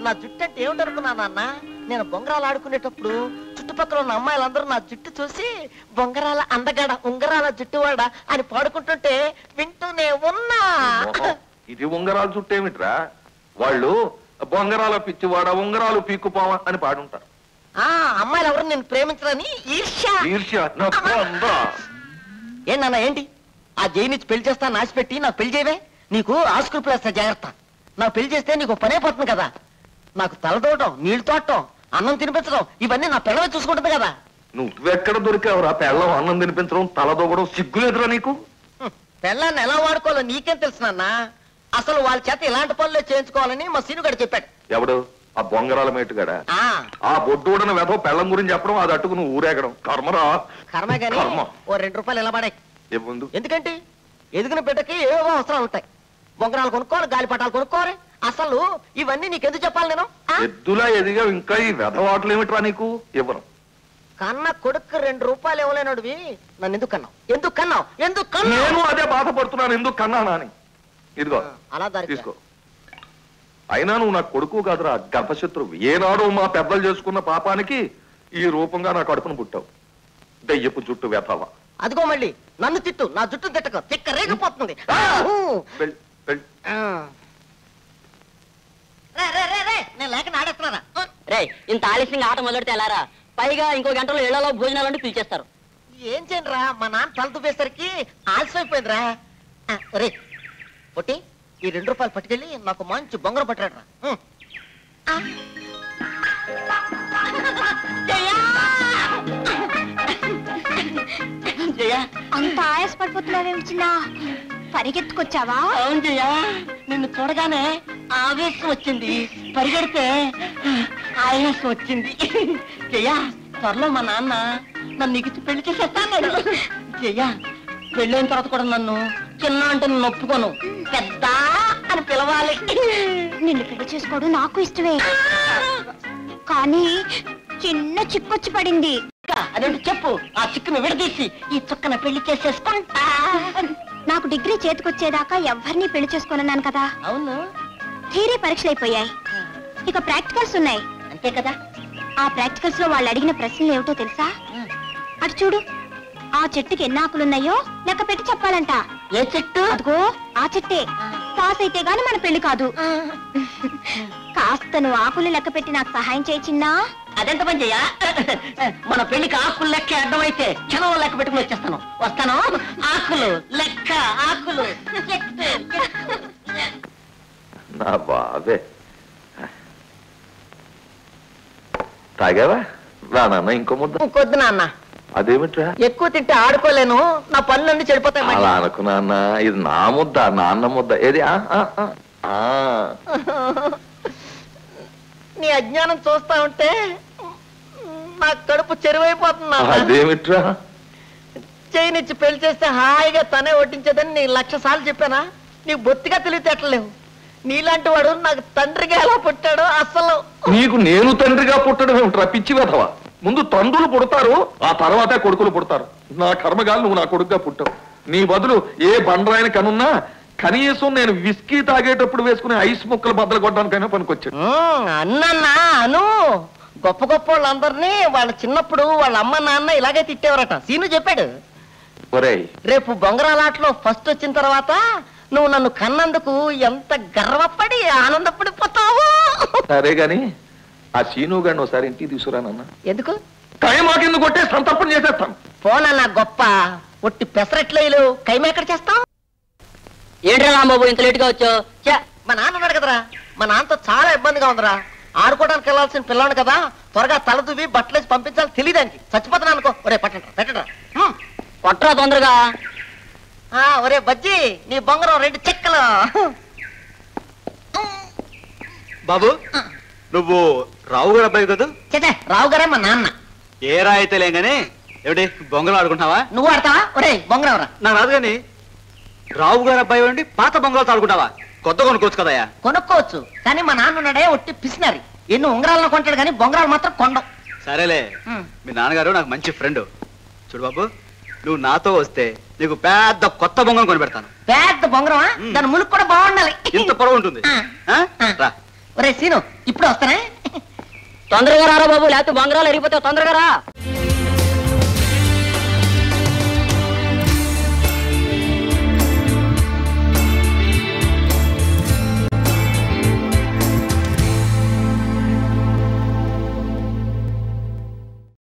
నా జుట్టు అంటే ఏమిటనుకున్నా నాన్న? నేను బొంగరాలు ఆడుకునేటప్పుడు చుట్టుపక్కల ఉన్న అమ్మాయిలందరూ నా జుట్టు చూసి బొంగరాల అందగాడ ఉంగరాల జుట్టువాడ అని పాడుకుంటుంటే వింటూనే ఉన్నా. ఇది ఉంగరాల జుట్టు ఏమిట్రా? వాళ్ళు బొంగరాల పిచ్చివాడ ఉంగరాలు పీక్కుపోవా అని పాడుంటారు. అమ్మాయిలు ఎవరు నేను ప్రేమించరని ఈర్ష్య. ఏంటన్నా ఏంటి? ఆ జైనిచ్చి పెళ్లి చేస్తా నాశపెట్టి నాకు పెళ్లి చేయవే? నీకు ఆస్కులు ప్లేస్తా జాగ్రత్త. నాకు పెళ్లి చేస్తే నీకు పనే పోతుంది కదా. నాకు తలదోవటం, నీళ్లు తోటం, అన్నం తినిపించడం ఇవన్నీ నా పిల్లలు చూసుకుంటుంది కదా. నువ్వెక్కడ దొరికావురా? పెళ్ళం అన్నం తినిపించడం, తలదోవడం సిగ్గులేదురా నీకు? పెళ్ళాన్ని ఎలా వాడుకోవాలో నీకేం తెలుసు నాన్న? అసలు వాళ్ళ చేత ఇలాంటి పనులే చేయించుకోవాలని మా సీనుగాడు చెప్పాడు. ఎవడు? ఆ బొంగరాల మేటుగాడా? ఆ బొడ్డుడన వెధవ పెళ్ళం గురించి చెప్పడం, అది అట్టుకు నువ్వు ఊరేగడం. కర్మరా కర్మే గాని ఓ 2 రూపాయలు ఎలా పడే? ఎందుకంటే ఎదిగిన బిడ్డకి ఏవో అవసరాలు ఉంటాయి. బొంగరాలు కొనుక్కోవాలి, గాలిపటాలు కొనుక్కోవాలి. అసలు ఇవన్నీ నీకెందుకు చెప్పాలి? నేను ఎద్దులా ఎదిగా ఇంకా ఈ వెధవాటలు ఏమిట్రా నీకు? ఇవ్వను. కన్న కొడుకు 2 రూపాయలు ఇవ్వలేనోడివి నన్ను ఎందుకు కన్నావు? ఎందుకు కన్నావు? ఎందుకు కన్నావు? నేను అదే బాధపడుతున్నాను, ఎందుకు కన్నానా అని. ఇదిగో అలా తీసుకో. అయినా నువ్వు నా కొడుకు కాదురా, గర్భశత్రువు. ఏనాడు మా పెద్దలు చేసుకున్న పాపానికి ఈ రూపంగా నా కడుపును పుట్టావు. దెయ్యపు జుట్టు వెతవా. అదిగో మళ్ళీ నన్ను తిట్టు, నా జుట్టు తిట్టకు, తిక్క రేగిపోతుంది. నేను లేక ఆడేస్తున్నారా? రే, ఇంత ఆలస్యంగా ఆట మొదలెడితే ఎలారా? పైగా ఇంకో గంటలో ఇళ్లలో భోజనాలు అంటే పిలిచేస్తారు. ఏం చేయనురా, మా నాన్న తల తుప్పేసరికి ఆలస్యం అయిపోయిందిరా. రే పొట్టి, ఈ 2 రూపాయలు పట్టుకెళ్ళి నాకు మంచి బొంగరం పట్టాడు రా. అంత ఆయాసపడిపోతున్నావేమి చిన్న? పరిగెత్తుకొచ్చావా? అవును జయ, నిన్ను చూడగానే ఆవేశం వచ్చింది, పరిగెడితే ఆయాసం వచ్చింది. జయ, త్వరలో మా నాన్న నన్ను నీకు పెళ్లి చేసేస్తాను. జయ, పెళ్ళైన తర్వాత కూడా నన్ను చిన్న అంటే నేను ఒప్పుకోను, పెద్ద అని పిలవాలి. నిన్ను పెళ్లి చేసుకోవడం నాకు ఇష్టమే, కానీ చిన్న చిక్కొచ్చి పడింది. అదేంటి చెప్పు, ఆ చిక్కును విడదీసి ఈ చుక్కన పెళ్లి చేసేసుకుంటా. నాకు డిగ్రీ చేతికొచ్చేదాకా ఎవరిని పెళ్లి చేసుకోనన్నాను కదా. అవును. థియరీ పరీక్షలు అయిపోయాయి, ఇక ప్రాక్టికల్స్ ఉన్నాయి. అంతే కదా. ఆ ప్రాక్టికల్స్ లో వాళ్ళు అడిగిన ప్రశ్నలు ఏమిటో తెలుసా? అటు చూడు, ఆ చెట్టుకి ఎన్ని ఆకులున్నాయో లెక్క పెట్టి చెప్పాలంట. ఏ చెట్టు? అదిగో ఆ చెట్టే. పాస్ అయితే గాని మన పెళ్లి కాదు. కాస్త నువ్వు ఆకులు లెక్క పెట్టి నాకు సహాయం చేయి చిన్నా. అదెంత పని చెయ్యా? మన పెళ్లికి ఆకులు లెక్క అడ్డమైతే క్షణం లెక్క పెట్టుకుని వచ్చేస్తాను. వస్తాను. ఆకులు లెక్క, ఆకులు. నా బాబే, తాగావా? రా నాన్న, ఇంకో ముద్ద. ఇంకొద్దు నాన్న. అదేమిట్రా? ఎక్కువ తింటే ఆడుకోలేను, నా పనులన్నీ చెడిపోతాయి. అలా అనుకు నాన్న, ఇది నా ముద్ద, నాన్న ముద్ద. ఏది? నీ అజ్ఞానం చూస్తా ఉంటే నా కడుపు చెరువైపోతున్నా. అదేమిట్రా? చేయనిచ్చి పెళ్లి చేస్తే హాయిగా తనే వడ్డించేదని నీ 1,00,000 సార్లు చెప్పానా? నీకు బొత్తిగా తెలివితేటలేవు. నీలాంటి వాడు నాకు తండ్రిగా ఎలా పుట్టాడు అసలు. నీకు నేను తండ్రిగా పుట్టడం ఏమిట్రా పిచ్చి వెధవా? ముందు తండ్రులు పుడతారు, ఆ తర్వాతే కొడుకులు పుడతారు. నా కర్మగాలు నువ్వు నా కొడుకుగా పుట్టావు. నీ బదులు ఏ బండరాయిని కనున్నా కనీసం నేను విస్కీ తాగేటప్పుడు వేసుకునే ఐస్ ముక్కలు బద్దలు కొట్టడానికైనా పనికొచ్చాడు. అన్నా అను, గొప్ప గొప్ప వాళ్ళందరినీ వాళ్ళ చిన్నప్పుడు వాళ్ళ అమ్మ నాన్న ఇలాగే తిట్టేవారట. సీను చెప్పాడు. రేపు బొంగరాలాట్లో ఫస్ట్ వచ్చిన తర్వాత నువ్వు నన్ను కన్నందుకు ఎంత గర్వపడి ఆనందపడిపోతావు. సరే గాని ఆ సీను గారిని ఒకసారి ఇంటికి తీసుకురానన్నా. ఎందుకు? కైమాకెందుకు కొట్టే సంతర్పణ చేసేస్తాను. పోనన్నా గొప్ప ఒట్టి పెసరట్లేలు కైమా ఎక్కడ చేస్తాం? ఏంట్రా రాంబాబు ఇంత లేట్ గా వచ్చావు? మా నాన్న ఉన్నాడు కదరా, మా నాన్నతో చాలా ఇబ్బందిగా ఉందిరా. ఆడుకోవడానికి వెళ్ళాల్సిన పిల్లాడు కదా, త్వరగా తల దువ్వి బట్టలేసి పంపించాలి. తెలియదానికి చచ్చిపోతున్నా అనుకో. ఒరే పట్టండి పెట్టరా, కొట్టరా తొందరగా. ఒరే బజ్జి, నీ బొంగరం 2 చెక్కలు. బాబు, నువ్వు రావు గారు అబ్బాయి కదా? రావు గారే మా నాన్న. ఏ రాయితే లేగానే ఏమిటి బొంగరం ఆడుకుంటావా? నువ్వు ఆడతావా? ఒరే బొంగరం రా. నాకు రాదు కానీ రావు గారు అబ్బాయి అండి, పాత బొంగరాలు ఆడుకుంటావా? కొత్త కొనుక్కోవచ్చు కదయా? కొనుక్కోవచ్చు, కానీ మా నాన్న ఉన్నాడే ఒట్టి పిసినారి. ఎన్ని ఉంగరాలను కొంటాడు కానీ బొంగరాలు మాత్రం కొండం. సరేలే, మీ నాన్నగారు నాకు మంచి ఫ్రెండ్. చూడు బాబు, నువ్వు నాతో వస్తే నీకు పెద్ద కొత్త బొంగరం కొని పెడతాను. పెద్ద బొంగరం? దాని ములుకు కూడా బాగుండాలి. ఇంత పొడవు ఉంటుంది. రా ఒరే సీను ఇప్పుడు వస్తానే. తొందరగా రారా బాబు, లేకపోతే బొంగరాలు అరిగిపోతావు. తొందరగా రా.